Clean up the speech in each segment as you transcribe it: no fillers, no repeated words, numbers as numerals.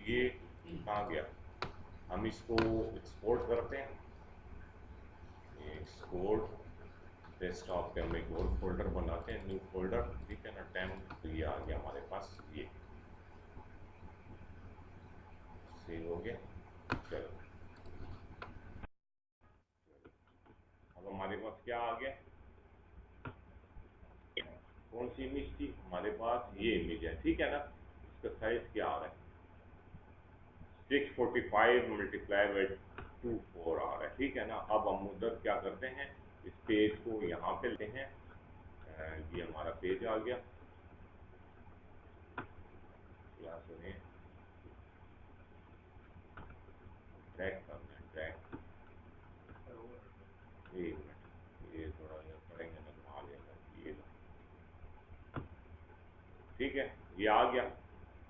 ये कहाँ गया, हम इसको एक्सपोर्ट करते हैं, ये एक्सपोर्ट डेस्कटॉप पे हम एक और फोल्डर बनाते हैं, न्यू फोल्डर, ठीक है ना, टेम्प, तो ये आ गया हमारे पास, ये सेव हो गया। चलो अब हमारे पास क्या आ गया, कौन सी इमेज थी हमारे पास, ये इमेज है, ठीक है ना। इसका साइज क्या आ रहा है, 645 मल्टीप्लाई बाई 24 आ रहा है, ठीक है ना। अब हम उधर क्या करते हैं, इस पेज को यहाँ पे लेते हैं, ये हमारा पेज आ गया, या सुनिए, ड्रैग करना है, ड्रैग, एक मिनट, ये थोड़ा ये करेंगे ना तो आ जाएगा, ये लो, ठीक है, ये आ गया।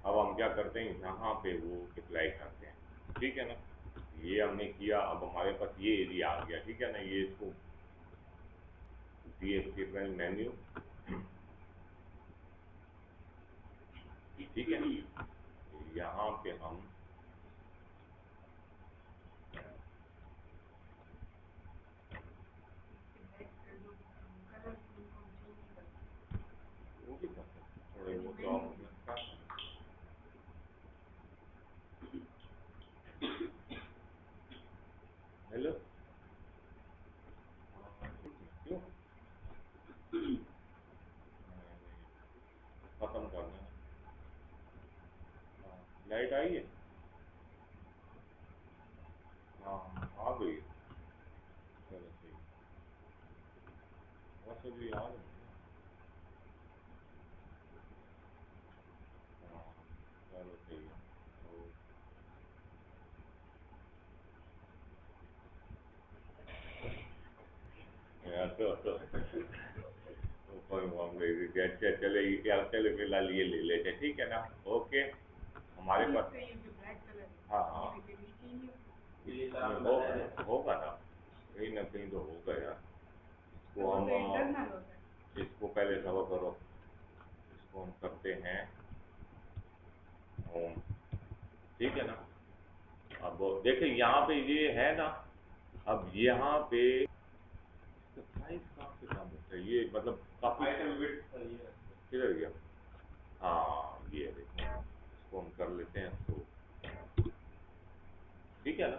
अब हम क्या करते हैं, यहाँ पे वो अप्लाई करते हैं, ठीक है ना। ये हमने किया, अब हमारे पास ये एरिया आ गया, ठीक है ना। ये इसको पीएचपी मेन्यू, ठीक है, यहाँ पे हम वो भी करते हैं, थोड़े वो तो आप हेलो, क्यों खत्म करना है, लाइट आई है, हाँ आ गई, चलो सही, वैसे भी आ गई ना, हाँ चलो सही है, तो यार तो कोई मामले नहीं, अच्छा चले, यार चले फिलहाल ये ले लेते, ठीक है ना, ओके। हमारे पास हाँ हाँ, इसमें होगा ना, कहीं ना कहीं तो होगा यार, इसको हम इसको पहले कवर करो, इसको हम करते हैं होम, ठीक है ना। अब देखिए यहाँ पे ये है ना, अब यहाँ पे साइज कहाँ से कहाँ बचता है, ये मतलब काफी किधर गया, हाँ ये देखो, इसको हम कर लेते हैं तो, ठीक है ना,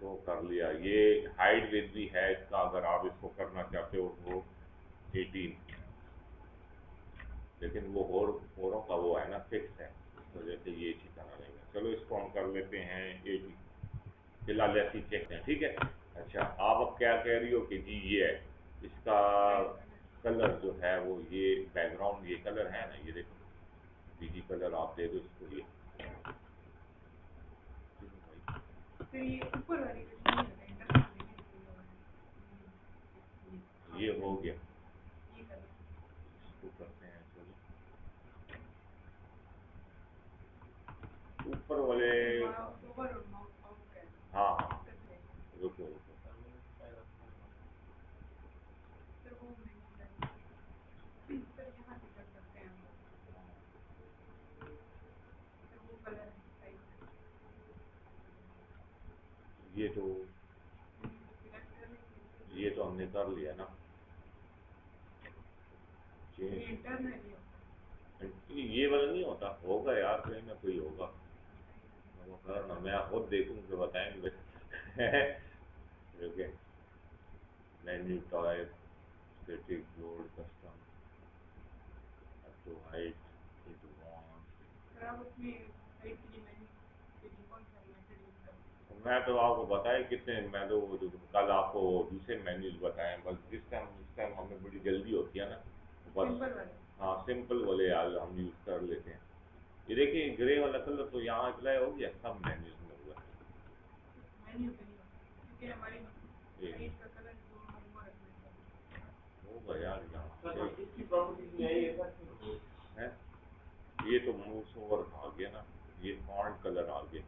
तो कर लिया। ये हाइट विथ भी है इसका, अगर आप इसको करना चाहते हो तो 18, लेकिन वो होरों का वो है ना, फिक्स है, इस वजह से ये ठिकाना रहेगा। चलो इसको हम कर लेते हैं 80, फिलहाल ऐसी चेक है, ठीक है। अच्छा आप अब क्या कह रही हो कि जी ये है, इसका कलर जो है वो, ये बैकग्राउंड ये कलर है ना, ये देखो बीजी कलर आप दे दो इसको, ये हो गया, इसको करते हैं, चलो ऊपर वाले, हाँ हाँ, रुको रुको, ये तो ये तो हमने कर लिया ना चेंज, ये वाला नहीं होता, होगा यार कहीं ना कोई होगा, वो करना, मैं खुद देखूँ तो बताएंगे okay, menu type, static board, custom, up to height, advance, मैं तो आपको बताया कितने, मैं तो वो जो कल आपको दूसरे मेन्यूज बताए, बस इस टाइम हमें बड़ी जल्दी होती है ना, बस हाँ सिंपल वाले यार हम यूज़ कर लेते हैं। ये देखिए ग्रे वाला कलर तो यहाँ अप्लाई हो गया, सब मेन्यूज में हुआ ये होगा यार यहाँ है, ये तो मूव ओवर आ गया ना, ये फॉन्ट कलर आ गया,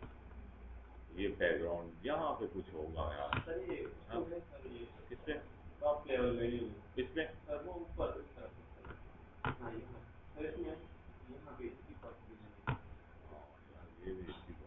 ये बैकग्राउंड यहाँ पे कुछ होगा यार, हाँ किसपे, टॉप लेवल मेन्यू किसपे, सर वो ऊपर, हाँ यहाँ, सर इसमें यहाँ पे इसकी हाँ यार ये भी इसी को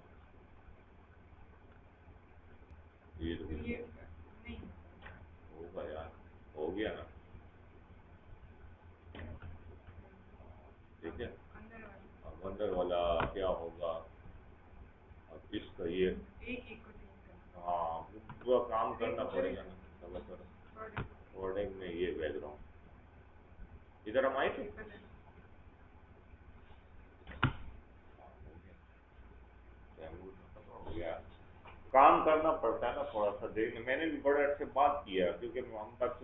इधर हम आए थे। हो गया, काम करना पड़ता है ना थोड़ा सा। देखने मैंने भी बड़े अच्छे बात किया क्योंकि हम बस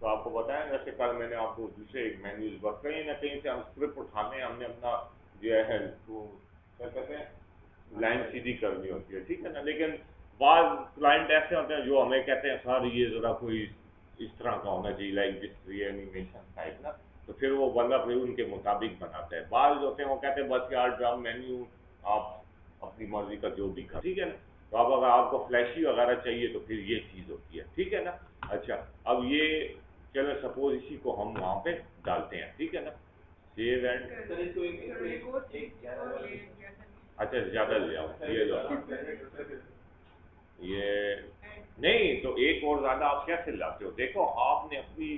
तो आपको बताया जैसे कल मैंने आपको दूसरे एक मेन्यूज पर कहीं ना कहीं से हम स्क्रिप्ट उठाने हमने अपना जो है वो क्या कहते हैं लाइन सीधी करनी होती है, ठीक है ना। लेकिन बाद क्लाइंट ऐसे होते हैं जो हमें कहते हैं सर ये ज़रा कोई इस तरह का होना चाहिए लाइक दिस एनिमेशन टाइप ना, तो फिर वो बंदा फिर उनके मुताबिक बनाता है। बाद होते हैं वो कहते हैं बस यार ड्राम मेन्यू आप अपनी मर्जी का जो भी कर, ठीक है ना। तो अब अगर आपको फ्लैशी वगैरह चाहिए तो फिर ये चीज़ होती है, ठीक है ना। अच्छा, अब ये चलो सपोज इसी को हम वहाँ पे डालते हैं, ठीक है ना। सेव एंड अच्छा ज़्यादा ले आओ ये लो ये नहीं तो एक और ज़्यादा आप कैसे लाते हो। देखो आपने अपनी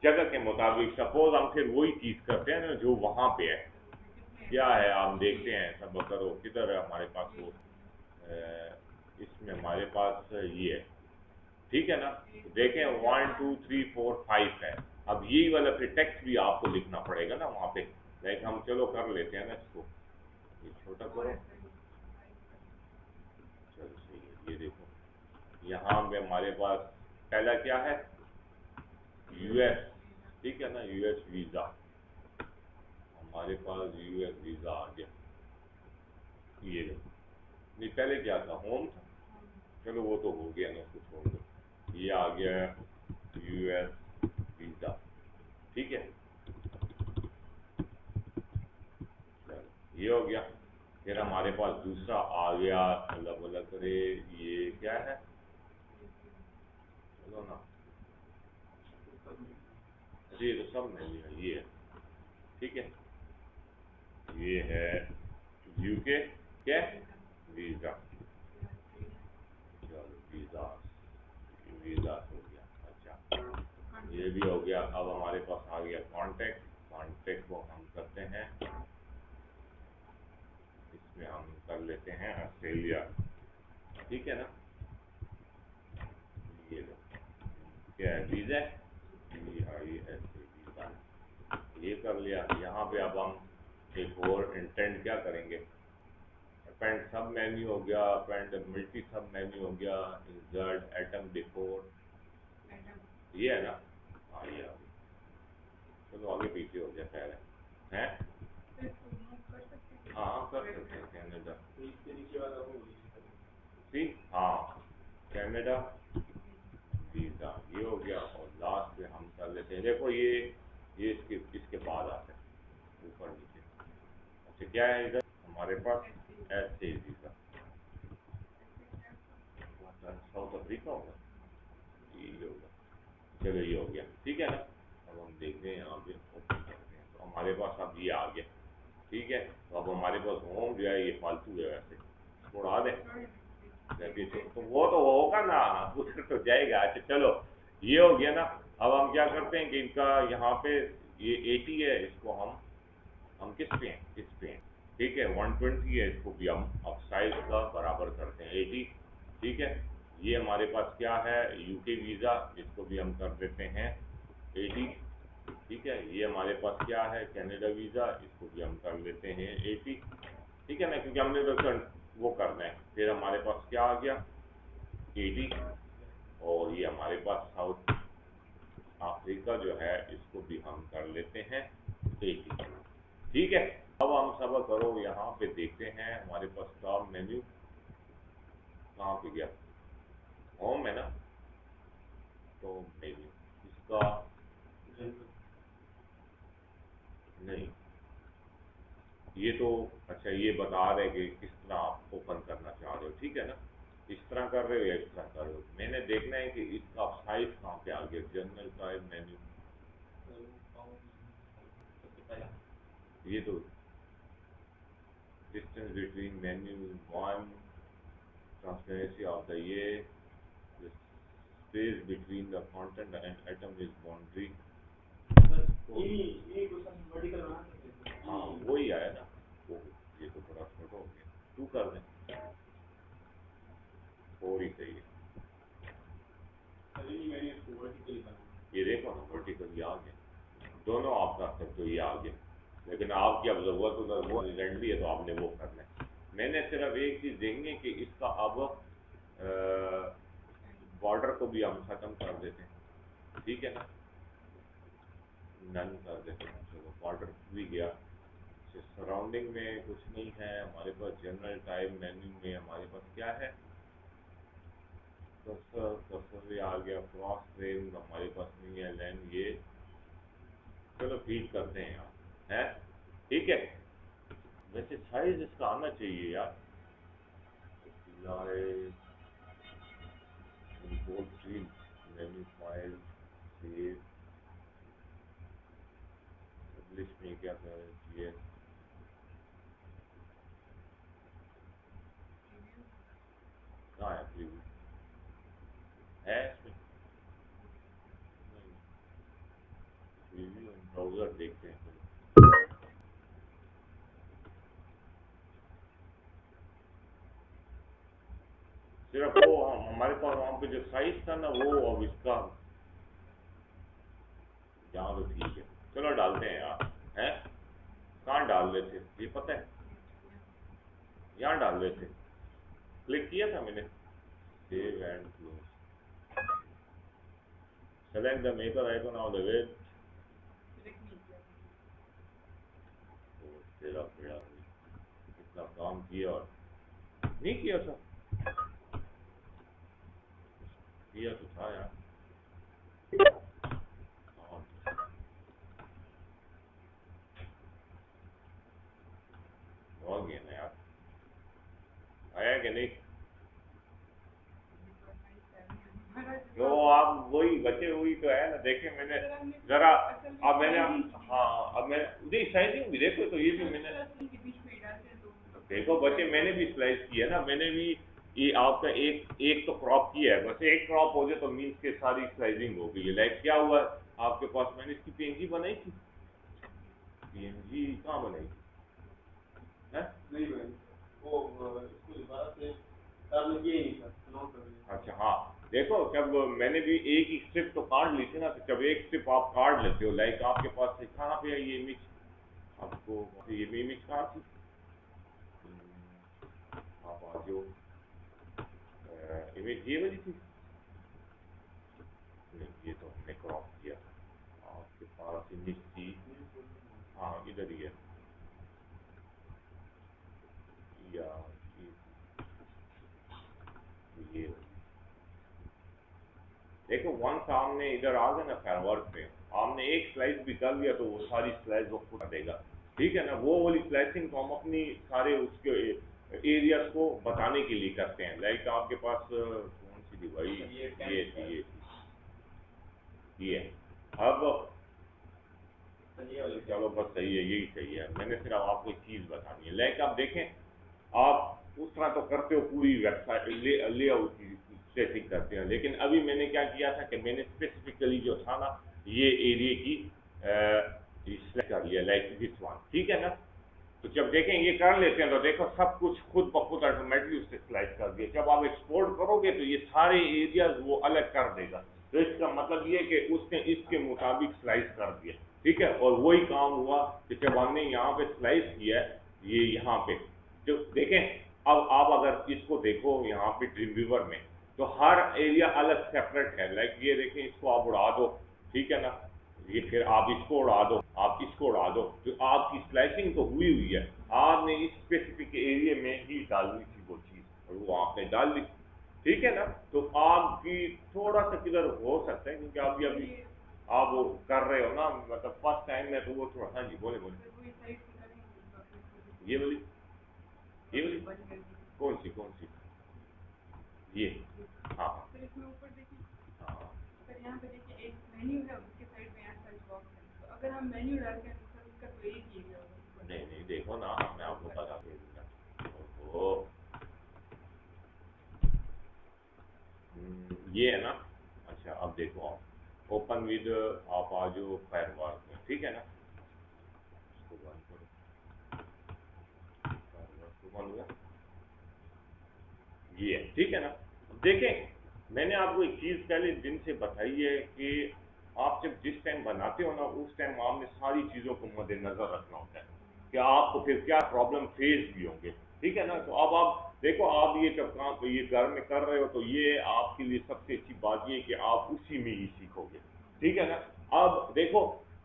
जगह के मुताबिक सपोज हम फिर वही चीज़ करते हैं ना जो वहाँ पे है। क्या है आप देखते हैं सब करो किधर है हमारे पास वो इसमें हमारे पास ये है, ठीक है ना। तो देखें 1 2 3 4 5 है। अब यही वाला फिर टेक्स्ट भी आपको लिखना पड़ेगा ना वहाँ पे। लाइक हम चलो कर लेते हैं ना इसको, ये छोटा करो, चलो सही है। ये देखो यहाँ पे हमारे पास पहला क्या है यूएस, ठीक है ना। यूएस वीज़ा, हमारे पास यूएस वीज़ा आ गया। ये देखो नहीं पहले क्या था होम था, चलो वो तो हो गया ना उसको छोड़ दो। ये आ गया यूएस वीज़ा, ठीक है। चलो ये हो गया। फिर हमारे पास दूसरा आ गया अलग अलग करे, ये क्या है चलो ना, ये तो सब मेन्यू है ये है, ठीक है। ये है यूके क्या वीज़ा, चलो वीज़ा वीज़ा हो गया। अच्छा ये भी हो गया। अब हमारे पास आ गया कॉन्टेक्ट, कॉन्टेक्ट को हम करते हैं इसमें हम कर लेते हैं ऑस्ट्रेलिया, ठीक है ना। ये लो क्या है वीज़ा वीज़ा ये कर लिया। यहाँ पे अब हम एक और इंटेंट क्या करेंगे, अपेंड सब मेन्यू हो गया, अपेंड मल्टी सब मेन्यू हो गया, इंसर्ट एटम बिफोर, ये है ना। हाँ ये आ गया। चलो आगे पीछे हो गया पहले हैं। हाँ कर सकते हैं कैनेडा, ठीक हाँ कैनेडा वीज़ा ये हो गया। और लास्ट में हम कर लेते हैं देखो ये इसके बाद आता है ऊपर नीचे। अच्छा क्या है इधर हमारे पास ऐसे वीज़ा साउथ अफ्रीका होगा, ये होगा। चलो ये हो गया, ठीक है ना। अब हम देखते हैं यहाँ पे ओपन करते हैं तो हमारे पास अब ये आ गया, ठीक है। तो अब हमारे पास होम जो है ये फालतू है वैसे उड़ा दें तो वो तो होगा ना उधर तो जाएगा। अच्छा चलो ये हो गया ना। अब हम क्या करते हैं कि इनका यहाँ पे ये 80 है, इसको हम किस पे हैं इस पे हैं, ठीक है। 120 है, इसको भी हम अब साइज का बराबर करते हैं 80, ठीक है। ये हमारे पास क्या है यूके वीज़ा, इसको भी हम कर देते हैं 80, ठीक है। ये हमारे पास क्या है कनाडा वीज़ा, इसको भी हम कर लेते हैं 80, ठीक है ना, क्योंकि हमने तो वो करना है। फिर हमारे पास क्या आ गया 80, और ये हमारे पास साउथ अफ्रीका जो है इसको भी हम कर लेते हैं 80, ठीक है। अब हम सब करो यहाँ पे देखते हैं हमारे पास टॉप मेन्यू कहाँ पे गया, होम है ना। तो मेन्यू इसका नहीं, ये तो अच्छा ये बता रहे कि किस तरह आप ओपन करना चाह रहे हो, ठीक है ना। इस तरह कर रहे हो या इस तरह कर रहे हो, मैंने देखना है कि इसका साइज कहाँ पे आ गया जनरल का मेन्यू। ये तो distance between menu one, transparency of the year, the space between the content and item is boundary। हाँ वही आया ना वो, ये तो बड़ा छोटा हो गया, टू कर दें फोर ही सही है। ये देखो ना वर्टिकल ये आ गया, तो ये आ गया। लेकिन आपकी अब ज़रूरत उधर वो रिजल्ट भी है तो आपने वो करना है। मैंने सिर्फ एक चीज़ देंगे कि इसका अब बॉर्डर को भी हम ख़त्म कर देते हैं, ठीक है ना, नन कर देते हैं। चलो बॉर्डर भी गया। सराउंडिंग में कुछ नहीं है हमारे पास। जनरल टाइम मेन्यू में हमारे पास क्या है, कर्सर, कर्सर भी आ गया। क्रॉस फ्रेम हमारे पास नहीं है। लाइन ये, चलो ठीक करते हैं यार, है ठीक है। वैसे साइज इसका आना चाहिए यार। Import field, menu file, save, publish में क्या करना चाहिए, कहाँ है प्रीव्यू, है इसमें प्रीव्यू इन ब्राउजर, देखते हैं। सिर्फ वो हमारे पास वहाँ पे जो साइज था ना वो, अब इसका यहाँ तो ठीक है। चलो डालते हैं यार, हैं कहाँ डाल रहे थे ये पता है, यहाँ डाल रहे थे, क्लिक किया था मैंने। Save and close, select the maker icon of the web. तेरा पेड़ा इतना काम किया और नहीं किया था, किया तो था यार। हाँ, हो गया ना यार, आया कि नहीं। तो आप वही बचे हुई तो है ना, देखे मैंने जरा। अब मैंने, हाँ अब मैं नहीं साइजिंग भी देखो तो ये भी मैंने देखो बच्चे, मैंने भी स्लाइस किया ना, मैंने भी ये आपका एक एक तो क्रॉप किया है, बस एक क्रॉप हो जाए तो मीन्स के सारी स्लाइसिंग हो गई है। लाइक क्या हुआ आपके पास, मैंने इसकी पीएनजी बनाई थी, पीएनजी कहाँ बनाई थी, है नहीं बनाई वो, इसको दोबारा से आपने किया ही नहीं था। अच्छा हाँ, देखो जब मैंने भी एक ही स्ट्रिप तो काट ली थी ना, तो जब एक स्ट्रिप आप काट लेते हो, लाइक आपके पास से कहाँ पे है ये इमेज, आपको ये इमेज कहाँ थी, आप आ जाओ, इमेज ये वाली थी, नहीं ये तो हमने क्रॉप किया। आपके पास इमेज थी, हाँ इधर ही है, या ये देखो वन सामने इधर आ गया ना फायरवर्क पे, आपने एक स्लाइस भी कर लिया तो वो सारी स्लाइस वो खुद देगा, ठीक है ना। वो वाली स्लाइसिंग तो हम अपनी सारे उसके एरियाज को बताने के लिए करते हैं। लाइक आपके पास कौन सी थी भाई, ये अब चलो बस सही है, यही सही है। मैंने सिर्फ आपको एक चीज़ बतानी है, लाइक आप देखें, आप उस तरह तो करते हो पूरी वेबसाइट लेआउट की सेटिंग करते हैं, लेकिन अभी मैंने क्या किया था कि मैंने स्पेसिफिकली जो था ना ये एरिया की सिलेक्ट कर लिया, लाइक दिस वन, ठीक है ना। तो जब देखें ये कर लेते हैं तो देखो सब कुछ खुद ब खुद ऑटोमेटिकली उससे स्लाइड कर दिया। जब आप एक्सपोर्ट करोगे तो ये सारे एरियाज वो अलग कर देगा, तो इसका मतलब ये कि उसने इसके मुताबिक स्लाइस कर दिया, ठीक है। और वही काम हुआ कि जब हमने यहाँ पे स्लाइस किया ये यहाँ पे, जो देखें अब आप अगर इसको देखो यहाँ पे ड्रीम व्यूवर में, तो हर एरिया अलग सेपरेट है। लाइक ये देखें, इसको आप उड़ा दो, ठीक है ना, ये फिर आप इसको उड़ा दो, आप इसको उड़ा दो, जो आपकी स्लाइसिंग तो हुई हुई है, आपने इस स्पेसिफिक एरिया में ही डालनी थी वो चीज़ और वो आपने डाल दी, ठीक है ना। तो आपकी थोड़ा सा किधर हो सकता है क्योंकि अभी अभी आप वो कर रहे हो ना, मतलब फर्स्ट टाइम में, तो वो थोड़ा, हाँ जी बोले बोले, ये वाली कौन सी ये, हाँ हाँ, नहीं नहीं देखो ना, मैं आपको बता दूंगा। ओहो, ये है ना। अच्छा अब देखो, आप ओपन विद, आप आ जाओ फायरवॉल में, ठीक है ना, इसको बंद करो, फायरवॉल को बंद हुआ, ये है, ठीक है ना। अब देखें, मैंने आपको एक चीज़ पहले दिन से बताई है कि आप जब जिस टाइम बनाते हो ना, उस टाइम आपने सारी चीज़ों को मद्देनजर रखना होता है कि आपको फिर क्या प्रॉब्लम फेस भी होंगे, ठीक है ना। तो अब आप देखो, आप ये जब काम ये घर में कर रहे हो तो ये आपके लिए सबसे अच्छी बात ये है कि आप उसी में ही सीखोगे, ठीक है ना। अब देखो,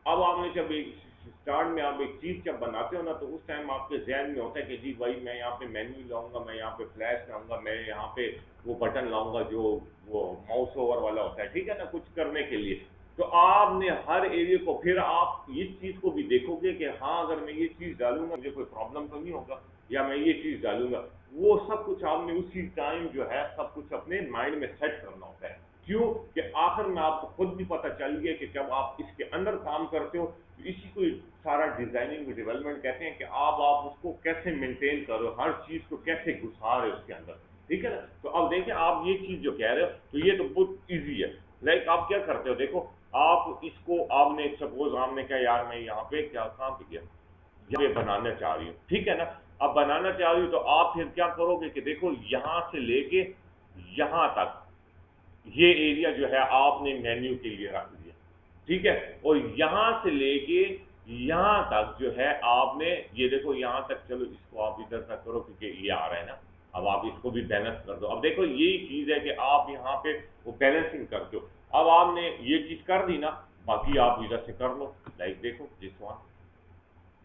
अब आपने जब एक स्टार्ट में आप एक चीज़ जब बनाते हो ना, तो उस टाइम आपके जहन में होता है कि जी भाई मैं यहाँ पे मेन्यू लाऊंगा, मैं यहाँ पे फ्लैश लाऊंगा, मैं यहाँ पे वो बटन लाऊंगा जो वो माउस ओवर वाला होता है, ठीक है ना, कुछ करने के लिए। तो आपने हर एरिया को, फिर आप इस चीज़ को भी देखोगे कि हाँ अगर मैं ये चीज़ डालूंगा मुझे कोई प्रॉब्लम तो नहीं होगा, या मैं ये चीज़ डालूंगा। वो सब कुछ आपने उसी टाइम जो है सब कुछ अपने माइंड में सेट करना होता है। क्यों कि आखिर में आपको खुद भी पता चल गया कि जब आप इसके अंदर काम करते हो तो इसी को सारा डिजाइनिंग डेवलपमेंट कहते हैं कि आप उसको कैसे मेंटेन करो, हर चीज को कैसे घुसा रहे हो उसके अंदर, ठीक है ना। तो अब देखिए, आप ये चीज जो कह रहे हो तो ये तो बहुत ईजी है। लाइक आप क्या करते हो, देखो आप इसको आपने सपोज आपने कहा यार मैं यहाँ पे क्या काम पे गया, ये बनाना चाह रही हूँ, ठीक है ना। अब बनाना चाह रही हूँ तो आप फिर क्या करोगे कि देखो यहाँ से लेके यहाँ तक ये एरिया जो है आपने मेन्यू के लिए रख दिया, ठीक है। और यहाँ से लेके यहाँ तक जो है आपने ये देखो यहाँ तक, चलो इसको आप इधर तक करो क्योंकि ये आ रहा है ना। अब आप इसको भी बैलेंस कर दो। अब देखो यही चीज़ है कि आप यहाँ पे वो बैलेंसिंग करते हो। अब आपने ये चीज़ कर दी ना, बाकी आप इधर से कर लो। लाइक देखो जिस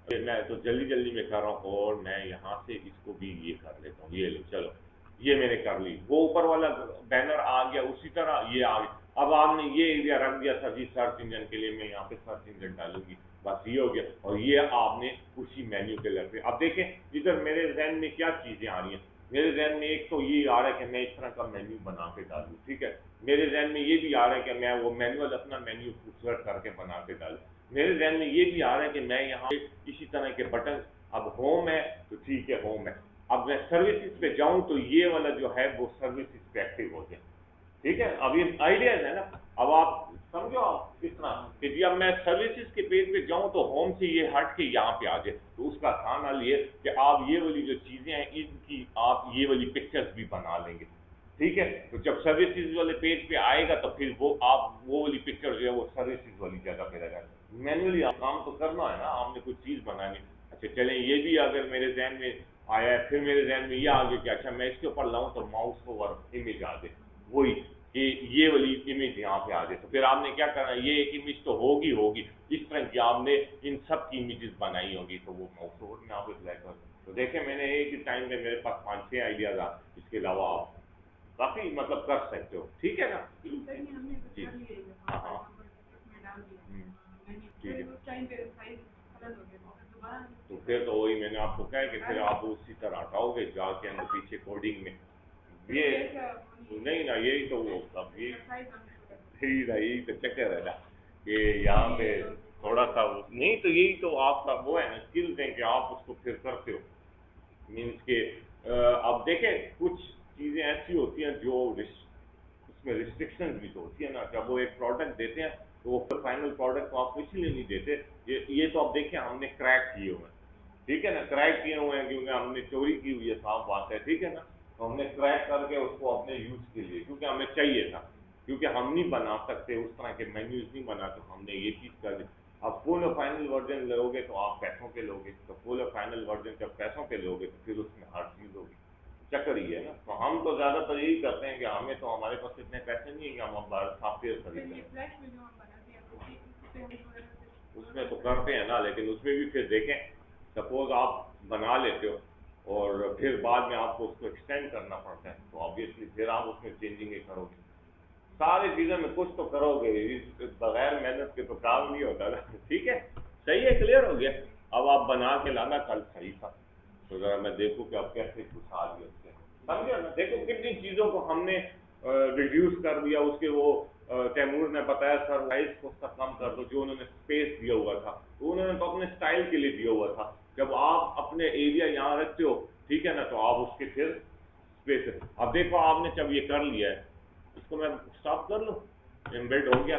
मैं तो जल्दी जल्दी में कर रहा हूँ, और मैं यहाँ से इसको भी ये कर लेता हूँ, ये लो चलो, ये मैंने कर ली। वो ऊपर वाला बैनर आ गया, उसी तरह ये आ गया। अब आपने ये एरिया रख दिया था जी सर्च इंजन के लिए, मैं यहाँ पे सर्च इंजन डालूंगी, बस ये हो गया। और ये आपने उसी मेन्यू के लग गए। अब देखें इधर मेरे जहन में क्या चीज़ें आ रही हैं। मेरे जहन में एक तो ये आ रहा है कि मैं इस तरह का मेन्यू बना के डालूँ, ठीक है। मेरे जहन में ये भी आ रहा है कि मैं वो मैनुअल अपना मेन्यू खूबसूरत करके बना के डालूँ। मेरे जहन में ये भी आ रहा है कि मैं यहाँ पे इसी तरह के बटन, अब होम है तो ठीक है होम है, अब मैं सर्विसेज पे जाऊं तो ये वाला जो है वो सर्विसेज पे एक्टिव हो जाए, ठीक है। अब ये आइडियाज है ना। अब आप समझो आप किस तरह कि जी अब मैं सर्विसेज के पेज पे जाऊं तो होम से ये हट के यहाँ पे आ जाए। तो उसका आसान हल ये कि आप ये वाली जो चीज़ें हैं इनकी आप ये वाली पिक्चर्स भी बना लेंगे, ठीक है। तो जब सर्विसेज वाले पेज पे आएगा तो फिर वो आप वो वाली पिक्चर जो है वो सर्विसेज वाली जगह पे लगा। मैनुअली आप काम तो करना है ना, आपने कुछ चीज़ बनानी। अच्छा चलें, ये भी अगर मेरे जहन में आया है, फिर मेरे जहन में ये आ गया कि अच्छा मैं इसके ऊपर लाऊं तो माउस ओवर इमेज आ जाए, वही कि ये वाली इमेज यहाँ पे आ जाए। तो फिर आपने क्या करना है, ये एक इमेज तो होगी होगी, इस तरह की आपने इन सब की इमेजेस बनाई होगी, तो वो माउस ओवर में आप अप्लाई कर। तो देखें मैंने एक ही टाइम में मेरे पास 5-6 आइडियाज आ, इसके अलावा आप काफी मतलब कर सकते हो, ठीक है ना। जी हाँ हाँ ठीक है। तो फिर तो वही मैंने आपको कहा है कि फिर आप उसी तरह हटाओगे जाके अंदर पीछे कोडिंग में ये नहीं ना, यही तो वो सब यही ना, यही तो चक्कर है ना कि यहाँ पे थोड़ा सा नहीं, तो यही तो आपका वो है ना स्किल्स है कि आप उसको फिर करते हो। मीन्स के अब देखें कुछ चीज़ें ऐसी होती हैं जो उसमें रिस्ट्रिक्शंस भी तो होती है ना। जब वो एक प्रोडक्ट देते हैं तो वो फाइनल प्रोडक्ट तो आपको इसलिए नहीं देते। ये तो आप देखें हमने क्रैक किए हुए हैं, ठीक है ना, क्रैक किए हुए हैं क्योंकि हमने चोरी की हुई है, साफ बात है, ठीक है ना। तो हमने क्रैक करके उसको अपने यूज के लिए, क्योंकि हमें चाहिए था, क्योंकि हम नहीं बना सकते उस तरह के मेन्यूज नहीं बना, तो हमने ये चीज़ कर दी। अब फुल और फाइनल वर्जन लोगे तो आप पैसों पे लोगे, तो फुल और फाइनल वर्जन जब पैसों पे लोगे तो फिर उसमें हर चीज़ होगी। चक्कर ही है ना। तो हम तो ज़्यादातर यही करते हैं कि हमें तो हमारे पास इतने पैसे नहीं है कि हम अब सॉफ्टवेयर खरीद लें। उसमें तो करते हैं ना, लेकिन उसमें भी फिर देखें सपोज आप बना लेते हो और फिर बाद में आपको उसको एक्सटेंड करना पड़ता है, तो ऑब्वियसली फिर आप उसमें चेंजिंग ही करोगे, सारी चीज़ों में कुछ तो करोगे, बगैर मेहनत के तो काम नहीं होता ना। ठीक है, सही है, क्लियर हो गया। अब आप बना के लाना कल सही था, तो ज़रा मैं देखूँ कि आप कैसे घुसा दिए उससे, समझे ना। देखो कितनी चीज़ों को हमने रिड्यूस कर दिया। उसके वो तैमूर ने बताया सर साइज को उसका कम कर दो, जो उन्होंने स्पेस दिया हुआ था, तो उन्होंने तो अपने स्टाइल के लिए दिया हुआ था। जब आप अपने एरिया यहाँ रखते हो, ठीक है ना, तो आप उसके फिर स्पेस। अब देखो आपने जब ये कर लिया है, इसको मैं स्टॉप कर लूँ, एम्बेड हो गया।